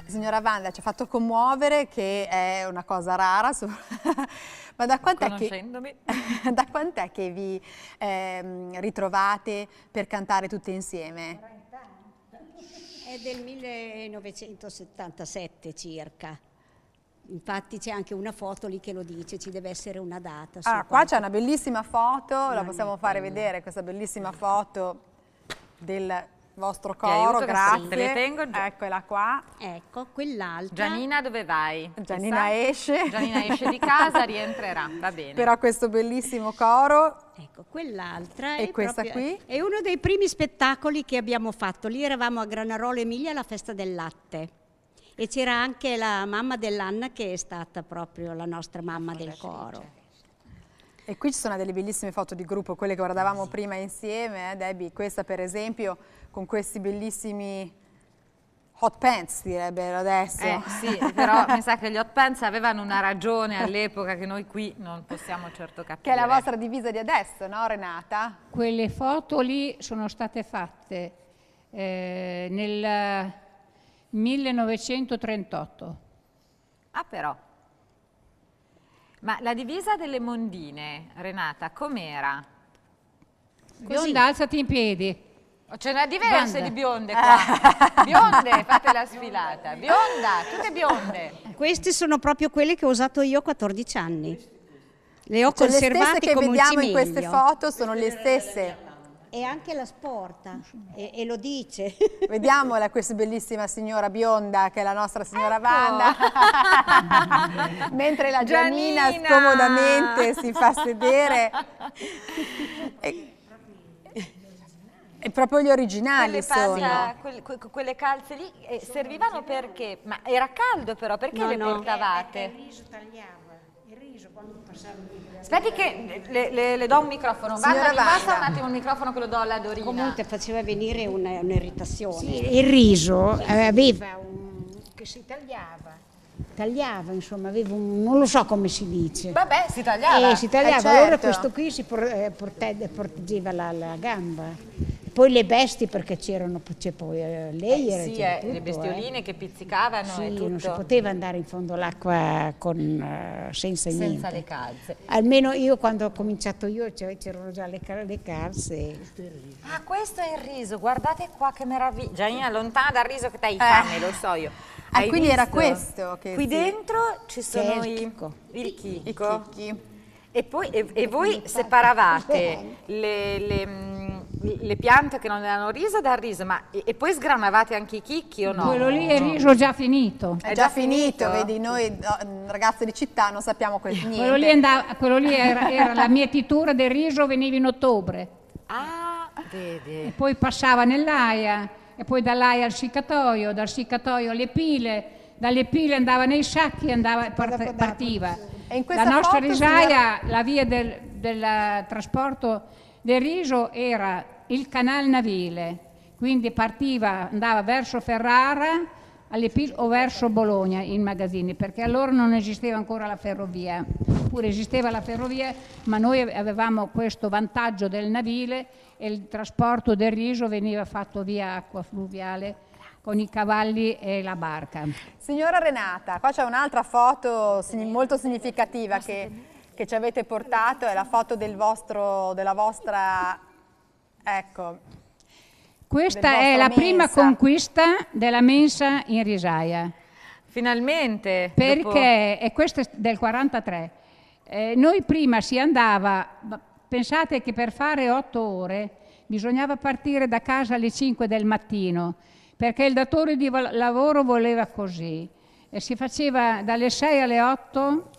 Signora Wanda, ci ha fatto commuovere, che è una cosa rara, ma da quant'è che vi ritrovate per cantare tutte insieme? È del 1977 circa. Infatti c'è anche una foto lì che lo dice, ci deve essere una data. Qua c'è una bellissima foto, la possiamo fare vedere, questa bellissima foto del vostro coro, grazie. Te le tengo giù. Eccola qua. Ecco, quell'altra. Giannina, dove vai? Giannina esce. Giannina esce di casa, rientrerà, va bene. Però questo bellissimo coro. Ecco, quell'altra e questa qui? È uno dei primi spettacoli che abbiamo fatto. Lì eravamo a Granarolo Emilia alla festa del latte. E c'era anche la mamma dell'Anna, che è stata proprio la nostra mamma del coro. E qui ci sono delle bellissime foto di gruppo, quelle che guardavamo prima insieme, Debbie, questa per esempio, con questi bellissimi hot pants, direbbero adesso. Sì, però mi sa che gli hot pants avevano una ragione all'epoca che noi qui non possiamo certo capire. Che è la vostra divisa di adesso, no Renata? Quelle foto lì sono state fatte nel 1938. Ah, però. Ma la divisa delle mondine, Renata, com'era? Bionda, alzati in piedi. Ce n'è diverse di bionde qua. Bionde, fate la sfilata. Bionda, tutte bionde. Queste sono proprio quelle che ho usato io a 14 anni. Le ho Cioè, conservate le stesse che come un vediamo cimelio. in queste foto sono le stesse. E anche la sporta, e lo dice. Vediamola questa bellissima signora bionda, che è la nostra signora Wanda. Mentre la Giannina scomodamente si fa sedere. E proprio gli originali sono. Quelle calze lì servivano perché? Ma era caldo però, perché le portavate? Il riso tagliava, il riso quando passava. Aspetti che le do un microfono. Guarda, mi passa un attimo il microfono che lo do alla Dorina. Comunque faceva venire un'irritazione. Sì, il riso aveva che si tagliava, insomma, aveva non lo so come si dice. Vabbè, si tagliava. Si tagliava, certo. allora questo qui si proteggeva la gamba. Poi le bestie, perché c'erano, poi lei era tutto, le bestioline che pizzicavano sì, e tutto. non si poteva andare in fondo all'acqua senza niente. Le calze. Almeno io quando ho cominciato c'erano già le calze. Ah, questo è il riso, guardate qua che meraviglia. Giannina, lontana dal riso che t'hai fame, lo so io. Quindi era questo che qui dentro ci sono il chicco. E poi voi separavate le piante che non erano riso dal riso, ma e poi sgranavate anche i chicchi o no? Quello lì è il riso già finito. È già finito, vedi, noi ragazze di città non sappiamo niente. Quello lì era la mietitura del riso, veniva in ottobre. Ah, vedi. E poi passava nell'aia, e poi dall'aia al siccatoio, dal siccatoio alle pile, dalle pile andava nei sacchi e partiva. E in questa la nostra foto, risaia, la via del trasporto del riso era il canal navile, quindi andava verso Ferrara alle Pile o verso Bologna in magazzini, perché allora non esisteva ancora la ferrovia, oppure esisteva la ferrovia, ma noi avevamo questo vantaggio del navile e il trasporto del riso veniva fatto via acqua fluviale con i cavalli e la barca. Signora Renata, qua c'è un'altra foto molto significativa che ci avete portato, è la foto della vostra, ecco. Questa è la prima conquista della mensa in risaia. Finalmente. Perché, e questo è del 43, noi prima si andava, pensate che per fare 8 ore bisognava partire da casa alle 5 del mattino, perché il datore di lavoro voleva così. E si faceva dalle 6 alle 8,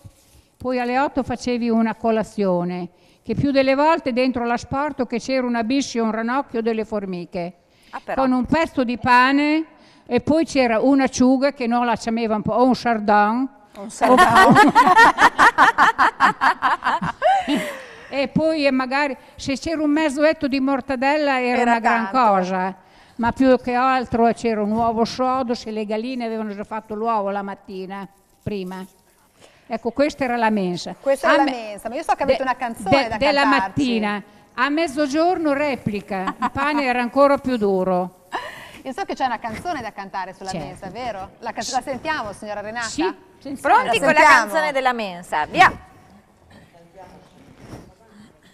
poi alle 8 facevi una colazione, che più delle volte dentro l'asporto che c'era una biscia e un ranocchio delle formiche, con un pezzo di pane, e poi c'era un'acciuga che noi la chiamavamo un po', o un sardin. E poi magari se c'era un mezzoletto di mortadella era una gran cosa, ma più che altro c'era un uovo sodo, se le galline avevano già fatto l'uovo la mattina prima. Ecco, questa era la mensa. Questa è la mensa, ma io so che avete una canzone da della cantarci. mattina, A mezzogiorno replica, il pane era ancora più duro. Io so che c'è una canzone da cantare sulla Certo. mensa, vero? La sentiamo, signora Renata? Sì, Pronti con la sentiamo. canzone della mensa? Via!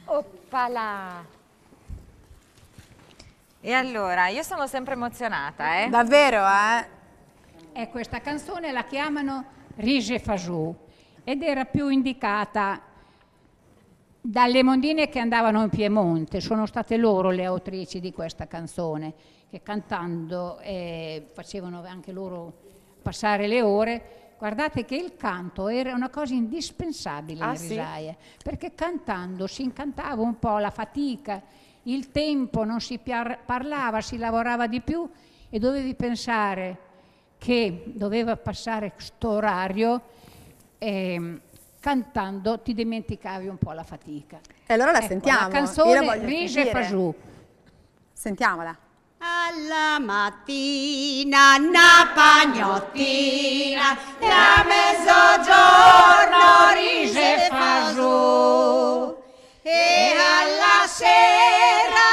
Oppala! E allora, io sono sempre emozionata, eh? Davvero, eh? E questa canzone la chiamano Rige Fagiù ed era più indicata dalle mondine che andavano in Piemonte. Sono state loro le autrici di questa canzone, che cantando facevano anche loro passare le ore. Guardate che il canto era una cosa indispensabile in risaie, perché cantando si incantava un po' la fatica, il tempo, non si parlava, si lavorava di più e dovevi pensare che doveva passare questo orario, cantando ti dimenticavi un po' la fatica. E allora la Ecco, sentiamo. la Io canzone voglio Rige sentire. Fagiù. Sentiamola. Alla mattina una pagnottina, a mezzogiorno Rige Fagiù e alla sera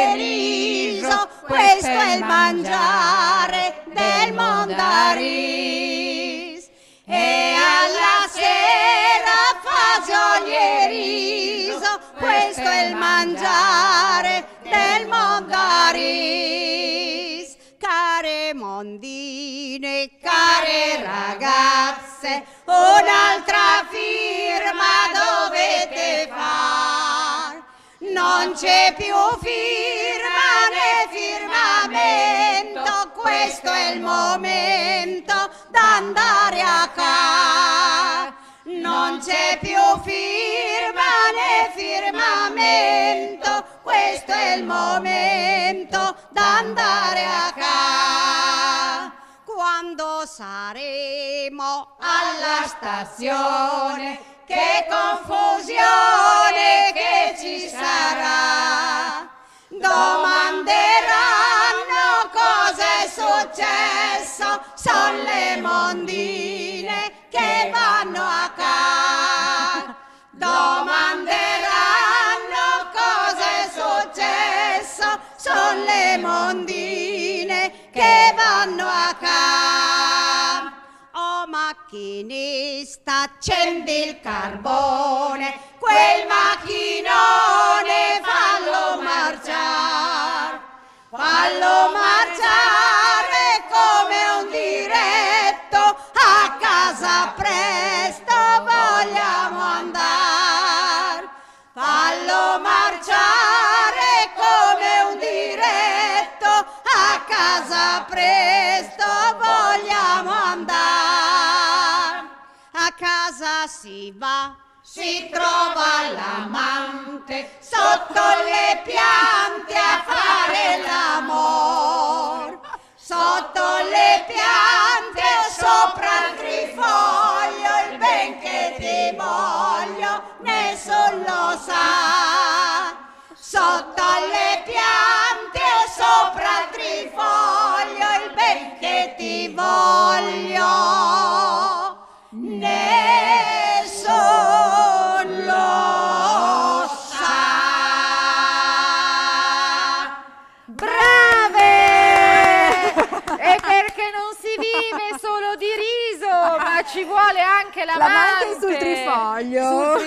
fagiolieriso, questo è il mangiare del Mondaris. E alla sera fagiolieriso, questo è il mangiare del Mondaris. Care mondine, care ragazze, un'altra firma dovete far. Non c'è più firma né firmamento, questo è il momento d'andare a casa. Non c'è più firma né firmamento, questo è il momento d'andare a casa. Quando saremo alla stazione, che confusione che ci sarà. Domanderanno cosa è successo, son le mondine che vanno a casa. Domanderanno cosa è successo, son le mondine che vanno a casa. Oh macchinista, accendi il carbone, quel macchinone fallo marciare. Fallo marciare come un diretto, a casa presto vogliamo andare. Fallo marciare come un diretto, a casa presto vogliamo andare. A casa si va, si trova l'amante, sotto le piante a fare l'amor. Sotto le piante, sopra il trifoglio, il ben che ti voglio, nessuno lo sa. Sotto le piante, sopra il trifoglio, il ben che ti voglio, nessuno lo sa. E perché non si vive solo di riso, ma ci vuole anche l'amante sul trifoglio.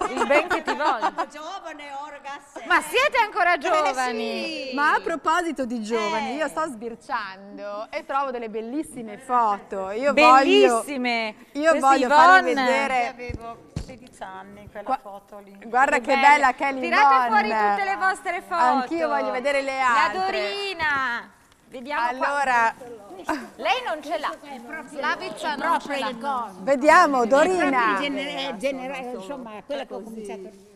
Il ben che ti voglio. Giovane orgas. Ma siete ancora giovani? Sì. Ma a proposito di giovani, io sto sbirciando e trovo delle bellissime foto. Io Bellissime. Io Questa voglio farvi Yvonne. vedere. Avevo 16 anni quella foto lì. Guarda che belle. bella che è l'Yvonne. Tirate fuori tutte le vostre foto. Anch'io voglio vedere le altre. La Dorina. Vediamo qua. Allora, Lei non ce l'ha. Slavica non ce l'ha. vediamo Dorina. Insomma, quella che ho cominciato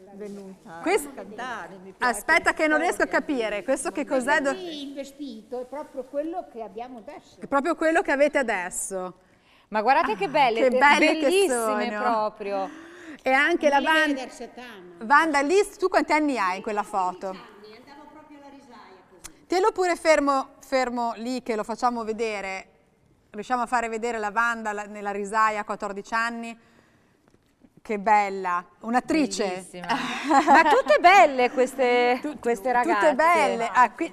Aspetta che non riesco a capire. Questo che cos'è? il vestito è proprio quello che abbiamo adesso. È proprio quello che avete adesso. Ma guardate che belle, Che belle che bellissime sono. proprio. E anche la Wanda. Setana. Wanda, lì tu quanti anni hai in quella foto? Andavo proprio alla risaia così. Tienilo pure fermo lì che lo facciamo vedere. Riusciamo a fare vedere la Wanda nella risaia a 14 anni? Che bella, un'attrice. Bellissima. Ma tutte belle queste ragazze. Tutte belle. Ah, qui...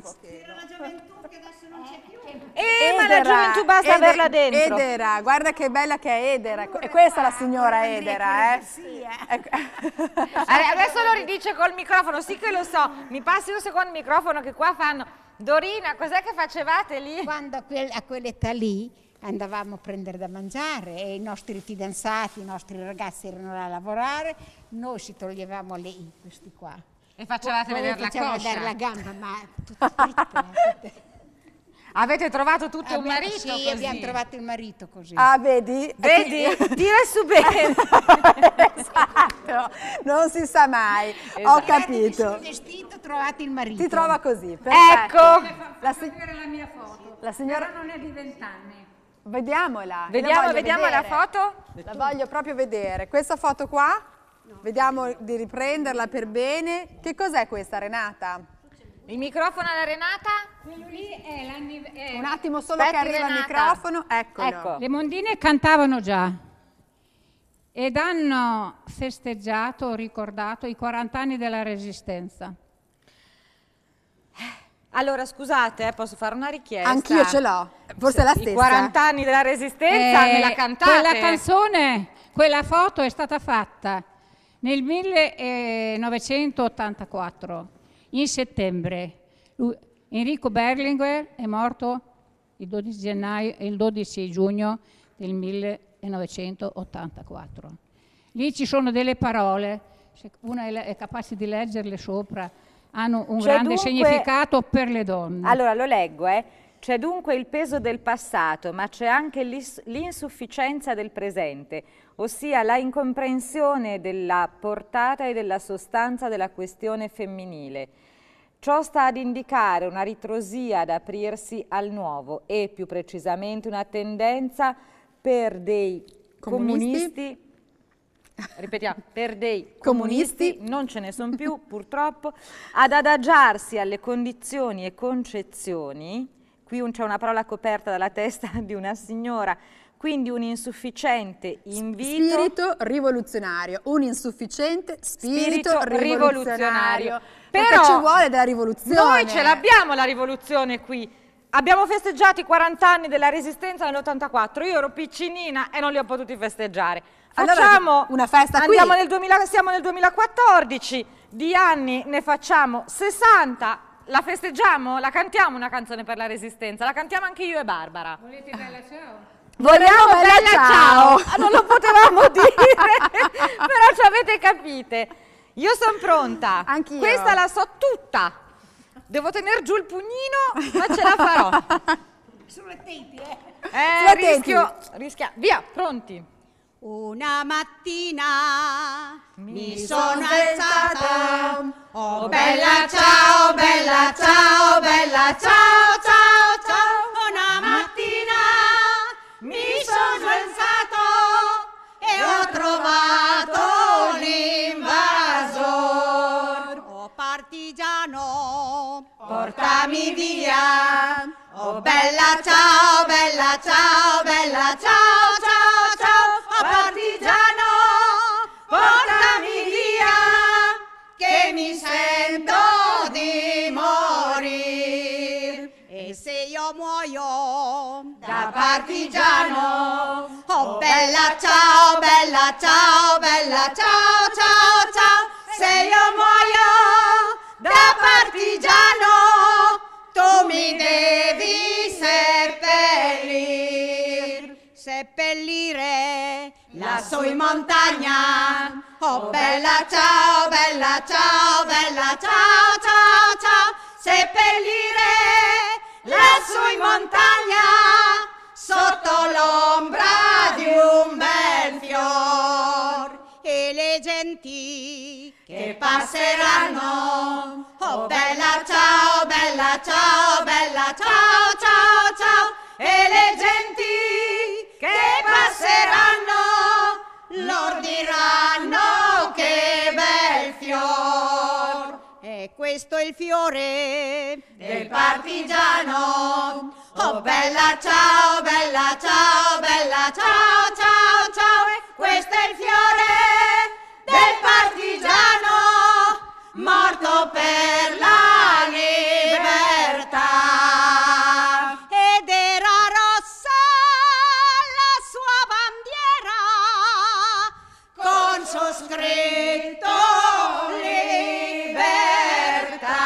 ma la gioventù basta averla dentro. Edera, guarda che bella che è Edera. E questa è la signora Edera, Ecco. Adesso lo ridice col microfono, sì che lo so. Mi passi un secondo il microfono che qua fanno. Dorina, cos'è che facevate lì? Quando a quell'età lì andavamo a prendere da mangiare e i nostri fidanzati, i nostri ragazzi erano là a lavorare, noi ci toglievamo questi qua. E facevate vedere la coscia. vedere la gamba, ma tutte dritte. Avete trovato tutto un marito sì, così? abbiamo trovato il marito così. Ah, vedi? Vedi? Tira su bene. Esatto, non si sa mai. Esatto. Ho capito. Sul vestito trovate il marito. Ti trova così, perfetto. Ecco. La mia foto. La signora... Però non è di 20 anni. Vediamola. Vediamo la foto. La voglio proprio vedere. Questa foto qua, vediamo di riprenderla per bene. Che cos'è questa, Renata? Il microfono alla Renata. Quello lì è Un attimo solo Aspetti, che arriva il Renata. microfono. Eccolo. Ecco. Le mondine cantavano già ed hanno festeggiato, ricordato i 40 anni della Resistenza. Allora, scusate, posso fare una richiesta? Anch'io ce l'ho. Forse è la stessa. I 40 anni della Resistenza, me la cantate? Quella canzone, quella foto è stata fatta nel 1984, in settembre. Enrico Berlinguer è morto il 12 giugno del 1984. Lì ci sono delle parole, se uno è capace di leggerle sopra, hanno un grande significato per le donne. Allora, lo leggo, C'è dunque il peso del passato, ma c'è anche l'insufficienza del presente, ossia la incomprensione della portata e della sostanza della questione femminile. Ciò sta ad indicare una ritrosia ad aprirsi al nuovo e, più precisamente, una tendenza per dei comunisti ripetiamo, per dei comunisti, non ce ne sono più purtroppo, ad adagiarsi alle condizioni e concezioni, qui c'è una parola coperta dalla testa di una signora, quindi un insufficiente invito... Spirito rivoluzionario, un insufficiente spirito rivoluzionario. Però perché ci vuole della rivoluzione. Noi ce l'abbiamo la rivoluzione qui. Abbiamo festeggiato i 40 anni della Resistenza nell'84, io ero piccinina e non li ho potuti festeggiare. Facciamo allora, una festa qui. Siamo nel 2014, di anni ne facciamo 60, la festeggiamo, la cantiamo una canzone per la Resistenza, la cantiamo anche io e Barbara. Volete bella ciao? Vogliamo bella ciao! Non lo potevamo dire, però ci avete capite. Io sono pronta, anch'io. Questa la so tutta. Devo tenere giù il pugnino, ma ce la farò. Sull'attenti, rischia. Via, pronti. Una mattina mi sono alzata, oh bella ciao, bella ciao, bella ciao, ciao, ciao. Una mattina mi sono alzato e ho trovato l'invasor. Oh partigiano, portami via, oh bella ciao, bella ciao, bella ciao, ciao, ciao. Oh partigiano, portami via, che mi sento di morir. E se io muoio da partigiano, oh bella ciao, bella ciao, bella ciao, ciao, ciao. Se io muoio da partigiano, tu mi devi seppellire lassù in montagna. Oh bella ciao, bella ciao, bella ciao, ciao, ciao. Seppellire lassù in montagna, sotto l'ombra di un bel fior. E le genti che passeranno, oh bella ciao, bella ciao, bella ciao, ciao, ciao. E le genti che passeranno, lor diranno che bel fior. E questo è il fiore del partigiano. Oh bella ciao, bella ciao, bella ciao, ciao, ciao. E questo è il fiore del partigiano morto per la libertà. Ed era rossa la sua bandiera Con sottoscritto libertà.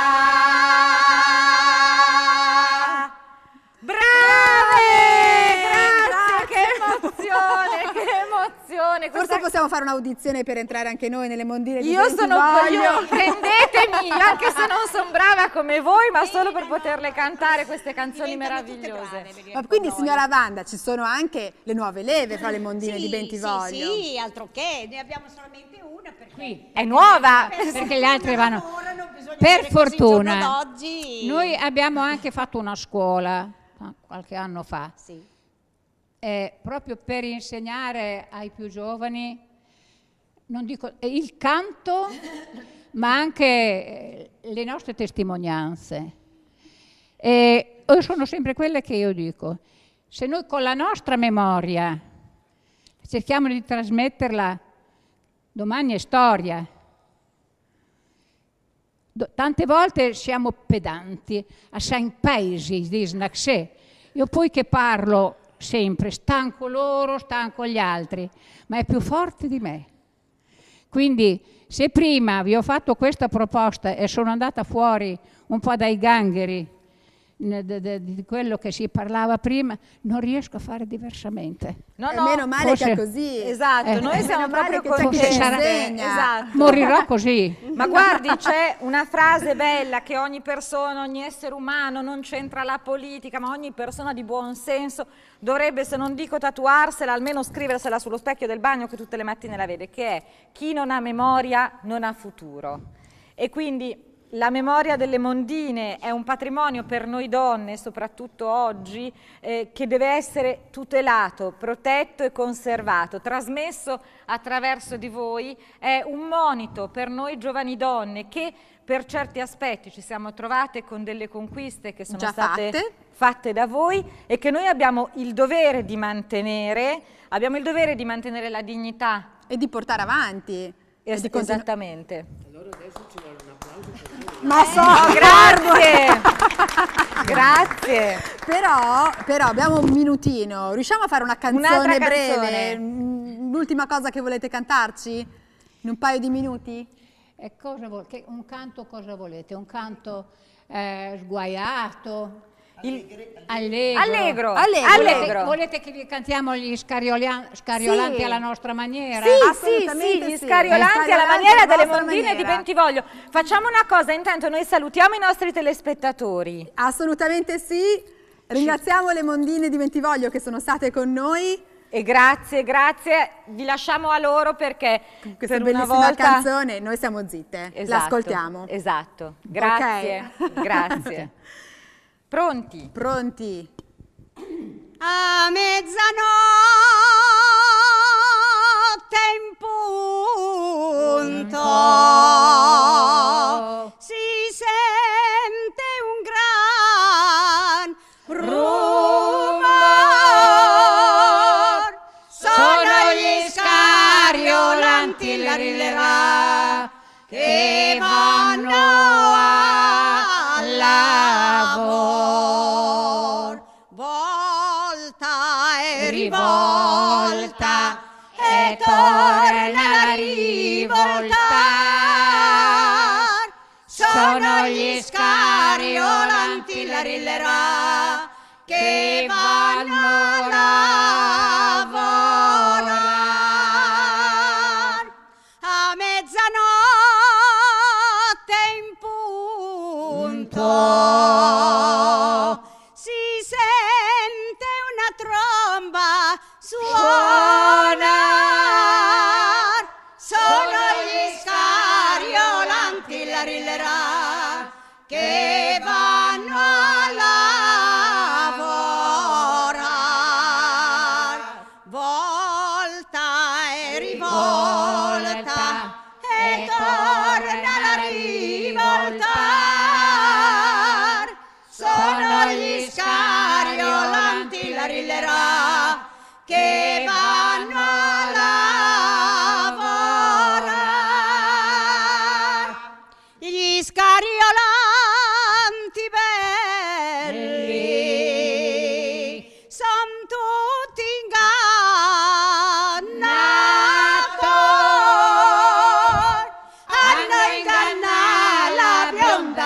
Grazie, che emozione, che emozione. Forse possiamo fare un'audizione per entrare anche noi nelle mondine di Io sono Bentivoglio. prendetemi, anche se non sono brava come voi, ma solo per poterle cantare queste canzoni meravigliose. Ma quindi, signora Wanda, ci sono anche le nuove leve fra le mondine di Bentivoglio? Sì, altro che, ne abbiamo solamente una perché È nuova. Perché le altre vanno. lavorano, bisogna Per dire così, il giorno fortuna, d'oggi. noi abbiamo anche fatto una scuola qualche anno fa, Sì. proprio per insegnare ai più giovani, non dico il canto, ma anche le nostre testimonianze. E sono sempre quelle che io dico: se noi con la nostra memoria cerchiamo di trasmetterla, domani è storia. Tante volte siamo pedanti, assai paesi di snaxè. Io poi che parlo sempre, stanco loro, stanco gli altri, ma è più forte di me. Quindi se prima vi ho fatto questa proposta e sono andata fuori un po' dai gangheri di quello che si parlava prima, non riesco a fare diversamente. No, E meno male forse- che è così. Esatto, noi siamo meno male proprio che c'è chi ci contenti. insegna. Esatto. Morirò così. Ma guardi, c'è una frase bella che ogni persona, ogni essere umano, non c'entra la politica, ma ogni persona di buon senso dovrebbe, se non dico tatuarsela, almeno scriversela sullo specchio del bagno che tutte le mattine la vede, che è: chi non ha memoria non ha futuro. E quindi la memoria delle mondine è un patrimonio per noi donne, soprattutto oggi, che deve essere tutelato, protetto e conservato, trasmesso attraverso di voi. È un monito per noi giovani donne che per certi aspetti ci siamo trovate con delle conquiste che sono Già state fatte da voi e che noi abbiamo il dovere di mantenere. Abbiamo il dovere di mantenere la dignità. E di portare avanti. E di Esattamente. Ma so, Grazie! Grazie! Però abbiamo un minutino. Riusciamo a fare una canzone Un'altra breve? canzone. L'ultima cosa che volete cantarci? In un paio di minuti? E un canto cosa volete? Un canto sguaiato? Allegro. Volete che vi cantiamo gli scariolanti Sì. alla nostra maniera? assolutamente Gli sì. scariolanti alla Scariolanti maniera alla delle vostra mondine di maniera. Bentivoglio. Facciamo una cosa, intanto noi salutiamo i nostri telespettatori. Assolutamente sì. Ringraziamo le mondine di Bentivoglio che sono state con noi. E grazie, vi lasciamo a loro perché Questa per una bellissima volta... canzone, noi siamo zitte, Esatto, l'ascoltiamo. Esatto, grazie, grazie. Pronti? Pronti? A mezzanotte in punto si sente un gran rumor. Sono gli scariolanti che vanno al lavoro. Volta e rivolta e torna a rivoltar. Sono gli scariolanti che vanno a lavorare. A mezzanotte in punto si sente una tromba suonar. Sono gli scariolanti che vanno a lavorare. Volta e rivolta e torna a rivoltar. Sono gli scariolanti che vanno a lavorare.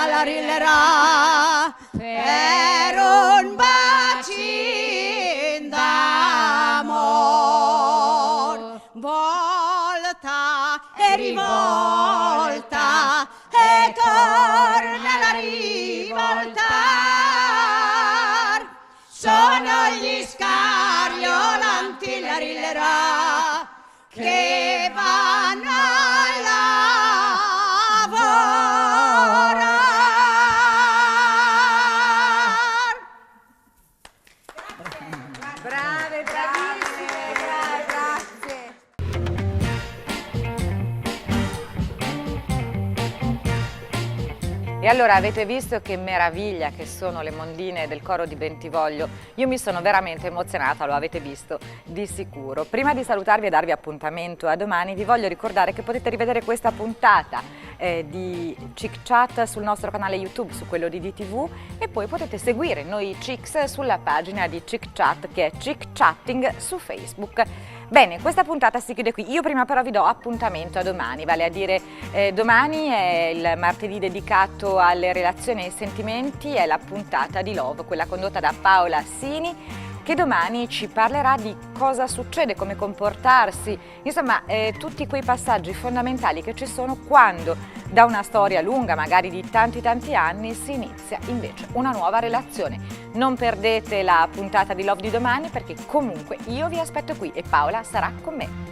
la rillerà per un bacino d'amor. Volta e rivolta e torna la rivoltar. Sono gli scariolanti la rillerà che vanno a lavorare. Brave, bravissime, grazie. E allora avete visto che meraviglia che sono le mondine del coro di Bentivoglio? Io mi sono veramente emozionata, lo avete visto di sicuro. Prima di salutarvi e darvi appuntamento a domani, vi voglio ricordare che potete rivedere questa puntata di Chick Chat sul nostro canale YouTube, su quello di DTV, e poi potete seguire noi Chicks sulla pagina di Chick Chat, che è Chick Chatting su Facebook. Bene, questa puntata si chiude qui. Io prima però vi do appuntamento a domani, vale a dire domani è il martedì dedicato alle relazioni e ai sentimenti, è la puntata di Love, quella condotta da Paola Sini, che domani ci parlerà di cosa succede, come comportarsi, insomma tutti quei passaggi fondamentali che ci sono quando da una storia lunga, magari di tanti anni, si inizia invece una nuova relazione. Non perdete la puntata di Love di domani, perché comunque io vi aspetto qui e Paola sarà con me.